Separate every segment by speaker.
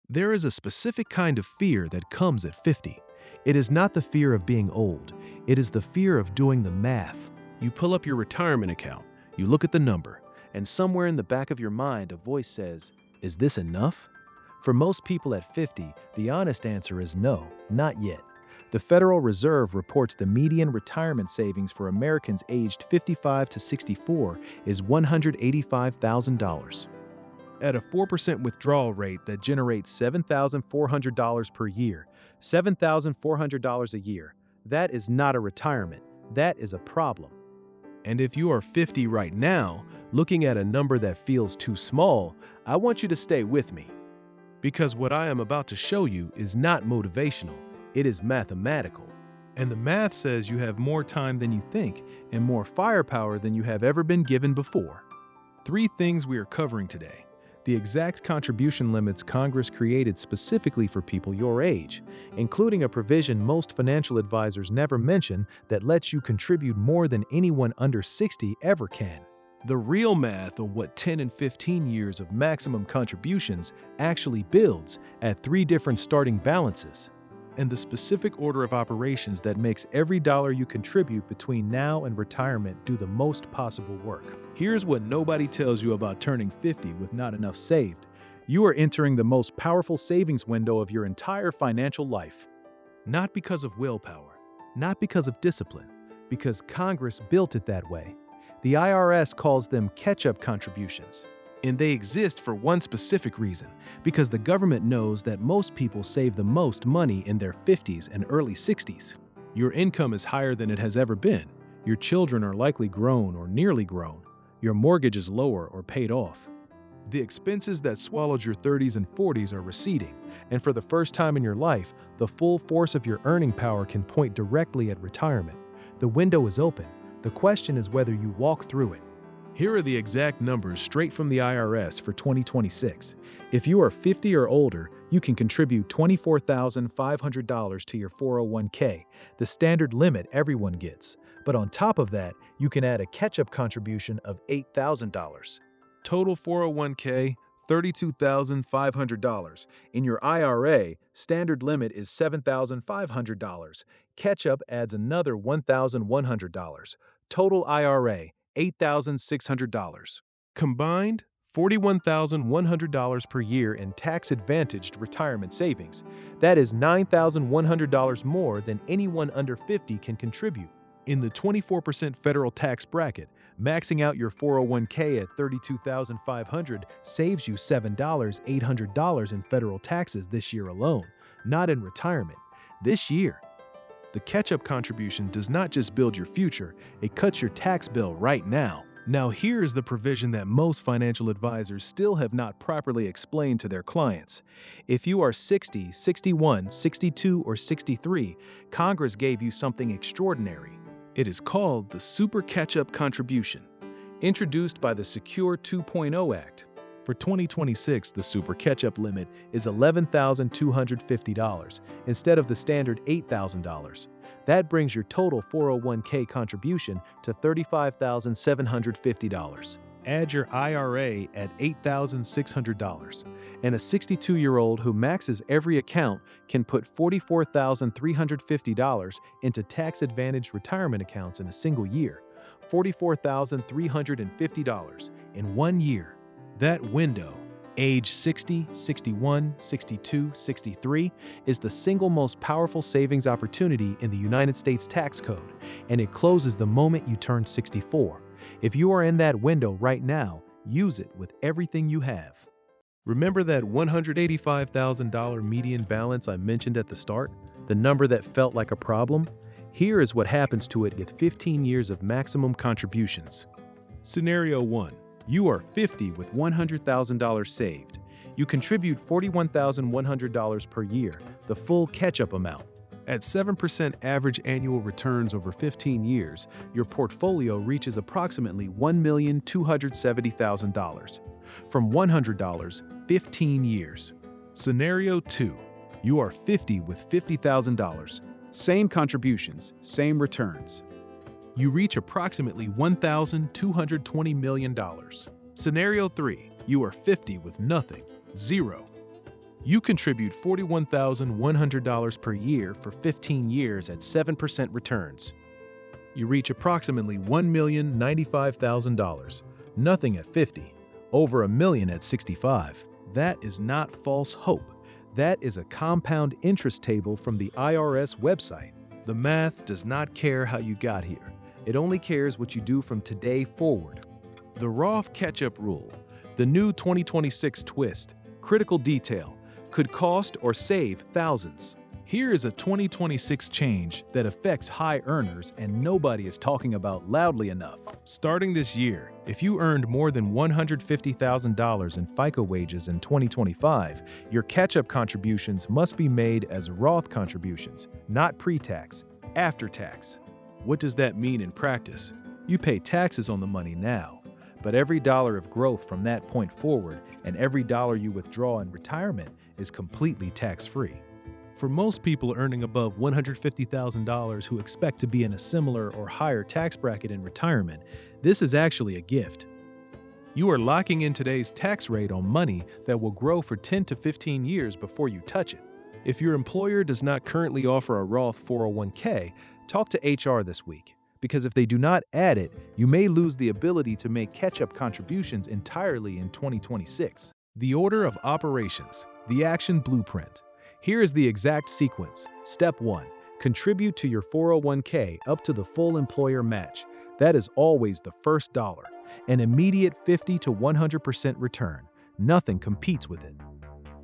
Speaker 1: There is a specific kind of fear that comes at 50. It is not the fear of being old, it is the fear of doing the math. You pull up your retirement account, you look at the number, and somewhere in the back of your mind a voice says, "Is this enough?" For most people at 50, the honest answer is no, not yet. The Federal Reserve reports the median retirement savings for Americans aged 55 to 64 is $185,000. At a 4% withdrawal rate that generates $7,400 per year, $7,400 a year, that is not a retirement, that is a problem. And if you are 50 right now, looking at a number that feels too small, I want you to stay with me. Because what I am about to show you is not motivational, it is mathematical. And the math says you have more time than you think and more firepower than you have ever been given before. 3 things we are covering today. The exact contribution limits Congress created specifically for people your age, including a provision most financial advisors never mention that lets you contribute more than anyone under 60 ever can. The real math on what 10 and 15 years of maximum contributions actually builds at 3 different starting balances, and the specific order of operations that makes every dollar you contribute between now and retirement do the most possible work. Here's what nobody tells you about turning 50 with not enough saved. You are entering the most powerful savings window of your entire financial life. Not because of willpower, not because of discipline, because Congress built it that way. The IRS calls them catch-up contributions. And they exist for one specific reason, because the government knows that most people save the most money in their 50s and early 60s. Your income is higher than it has ever been. Your children are likely grown or nearly grown. Your mortgage is lower or paid off. The expenses that swallowed your 30s and 40s are receding, and for the first time in your life, the full force of your earning power can point directly at retirement. The window is open. The question is whether you walk through it. Here are the exact numbers straight from the IRS for 2026. If you are 50 or older, you can contribute $24,500 to your 401k, the standard limit everyone gets. But on top of that, you can add a catch-up contribution of $8,000. Total 401k, $32,500. In your IRA, standard limit is $7,500. Catch-up adds another $1,100. Total IRA, $8,600. Combined, $41,100 per year in tax-advantaged retirement savings. That is $9,100 more than anyone under 50 can contribute. In the 24% federal tax bracket, maxing out your 401k at $32,500 saves you $7,800 in federal taxes this year alone, not in retirement. This year. The catch-up contribution does not just build your future, it cuts your tax bill right now. Now here's the provision that most financial advisors still have not properly explained to their clients. If you are 60, 61, 62, or 63, Congress gave you something extraordinary. It is called the Super Catch-Up Contribution, introduced by the Secure 2.0 Act. For 2026, the Super Catch-Up limit is $11,250 instead of the standard $8,000. That brings your total 401k contribution to $35,750. Add your IRA at $8,600. And a 62-year-old who maxes every account can put $44,350 into tax-advantaged retirement accounts in a single year. $44,350 in 1 year. That window, age 60, 61, 62, 63, is the single most powerful savings opportunity in the United States tax code, and it closes the moment you turn 64. If you are in that window right now, use it with everything you have. Remember that $185,000 median balance I mentioned at the start? The number that felt like a problem? Here is what happens to it with 15 years of maximum contributions. Scenario 1. You are 50 with $100,000 saved. You contribute $41,100 per year, the full catch-up amount. At 7% average annual returns over 15 years, your portfolio reaches approximately $1,270,000. From $100, 15 years. Scenario 2. You are 50 with $50,000. Same contributions, same returns. You reach approximately $1,220 million. Scenario 3. You are 50 with nothing, zero. You contribute $41,100 per year for 15 years at 7% returns. You reach approximately $1,095,000. Nothing at 50, over $1 million at 65. That is not false hope. That is a compound interest table from the IRS website. The math does not care how you got here. It only cares what you do from today forward. The Roth Catch-Up Rule, the new 2026 twist, critical detail, could cost or save thousands. Here is a 2026 change that affects high earners and nobody is talking about loudly enough. Starting this year, if you earned more than $150,000 in FICA wages in 2025, your catch-up contributions must be made as Roth contributions, not pre-tax, after-tax. What does that mean in practice? You pay taxes on the money now, but every dollar of growth from that point forward and every dollar you withdraw in retirement is completely tax-free. For most people earning above $150,000 who expect to be in a similar or higher tax bracket in retirement, this is actually a gift. You are locking in today's tax rate on money that will grow for 10 to 15 years before you touch it. If your employer does not currently offer a Roth 401k, talk to HR this week, because if they do not add it, you may lose the ability to make catch-up contributions entirely in 2026. The order of operations, the action blueprint. Here is the exact sequence. Step 1. Contribute to your 401k up to the full employer match. That is always the first dollar. An immediate 50 to 100% return. Nothing competes with it.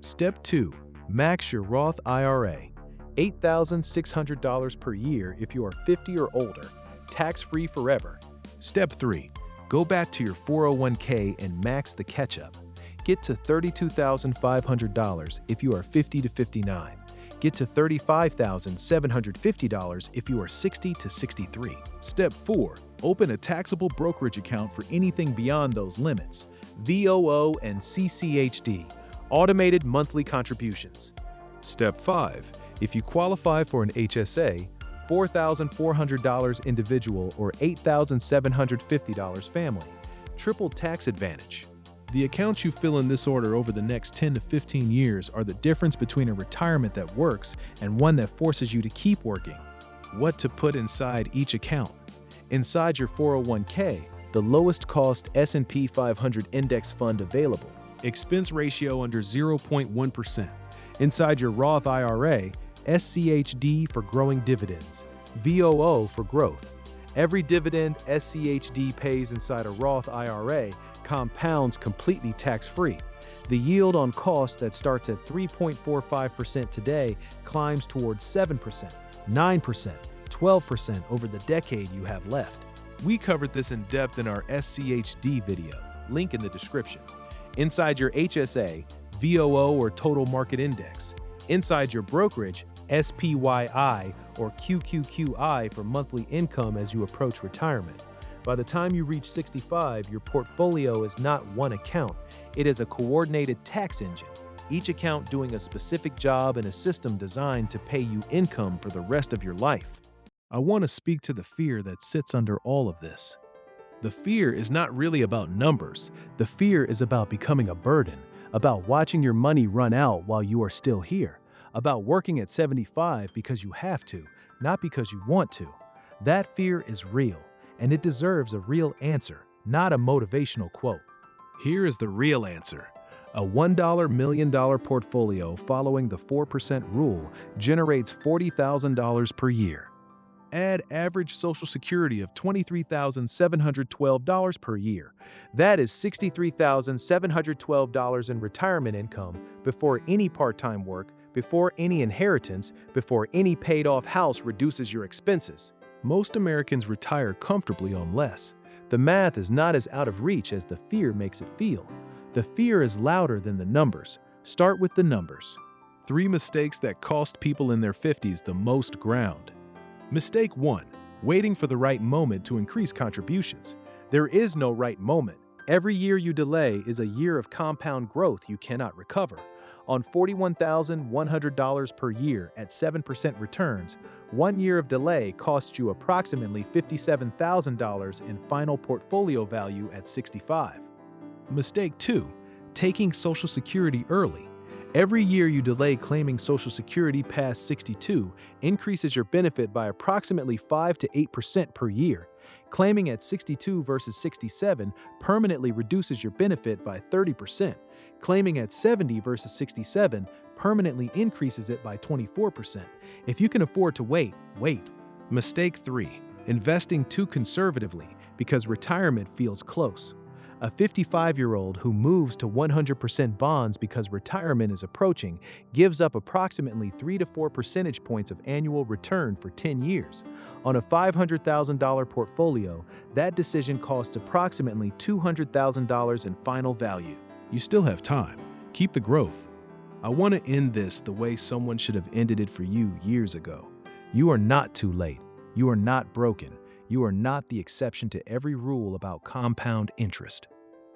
Speaker 1: Step 2. Max your Roth IRA. $8,600 per year if you are 50 or older. Tax-free forever. Step 3. Go back to your 401k and max the catch-up. Get to $32,500 if you are 50 to 59. Get to $35,750 if you are 60 to 63. Step 4. Open a taxable brokerage account for anything beyond those limits. VOO and CCHD, automated monthly contributions. Step 5. If you qualify for an HSA, $4,400 individual or $8,750 family. Triple tax advantage. The accounts you fill in this order over the next 10 to 15 years are the difference between a retirement that works and one that forces you to keep working. What to put inside each account. Inside your 401k, the lowest cost S&P 500 index fund available. Expense ratio under 0.1%. Inside your Roth IRA, SCHD for growing dividends. VOO for growth. Every dividend SCHD pays inside a Roth IRA compounds completely tax-free. The yield on cost that starts at 3.45% today climbs towards 7%, 9%, 12% over the decade you have left. We covered this in depth in our SCHD video, link in the description. Inside your HSA, VOO or Total Market Index. Inside your brokerage, SPYI or QQQI for monthly income as you approach retirement. By the time you reach 65, your portfolio is not one account. It is a coordinated tax engine, each account doing a specific job in a system designed to pay you income for the rest of your life. I want to speak to the fear that sits under all of this. The fear is not really about numbers. The fear is about becoming a burden, about watching your money run out while you are still here, about working at 75 because you have to, not because you want to. That fear is real. And it deserves a real answer, not a motivational quote. Here is the real answer. A $1 million portfolio following the 4% rule generates $40,000 per year. Add average Social Security of $23,712 per year. That is $63,712 in retirement income before any part-time work, before any inheritance, before any paid-off house reduces your expenses. Most Americans retire comfortably on less. The math is not as out of reach as the fear makes it feel. The fear is louder than the numbers. Start with the numbers. 3 mistakes that cost people in their 50s the most ground. Mistake 1. Waiting for the right moment to increase contributions. There is no right moment. Every year you delay is a year of compound growth you cannot recover. On $41,100 per year at 7% returns, 1 year of delay costs you approximately $57,000 in final portfolio value at 65. Mistake 2. Taking Social Security early. Every year you delay claiming Social Security past 62 increases your benefit by approximately 5 to 8% per year. Claiming at 62 versus 67 permanently reduces your benefit by 30%. Claiming at 70 versus 67 permanently increases it by 24%. If you can afford to wait, wait. Mistake 3. Investing too conservatively because retirement feels close. A 55-year-old who moves to 100% bonds because retirement is approaching gives up approximately 3 to 4 percentage points of annual return for 10 years. On a $500,000 portfolio, that decision costs approximately $200,000 in final value. You still have time. Keep the growth. I want to end this the way someone should have ended it for you years ago. You are not too late. You are not broken. You are not the exception to every rule about compound interest.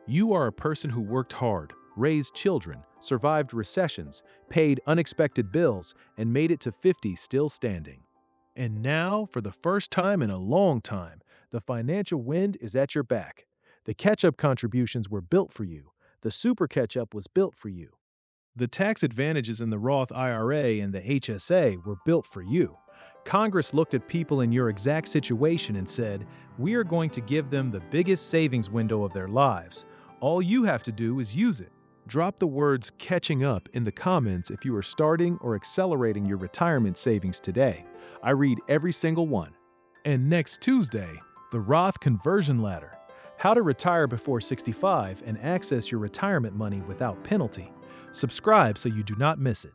Speaker 1: You are a person who worked hard, raised children, survived recessions, paid unexpected bills, and made it to 50 still standing. And now, for the first time in a long time, the financial wind is at your back. The catch-up contributions were built for you. The super catch-up was built for you. The tax advantages in the Roth IRA and the HSA were built for you. Congress looked at people in your exact situation and said, "We are going to give them the biggest savings window of their lives. All you have to do is use it." Drop the words "catching up" in the comments if you are starting or accelerating your retirement savings today. I read every single one. And next Tuesday, the Roth Conversion Ladder. How to retire before 65 and access your retirement money without penalty. Subscribe so you do not miss it.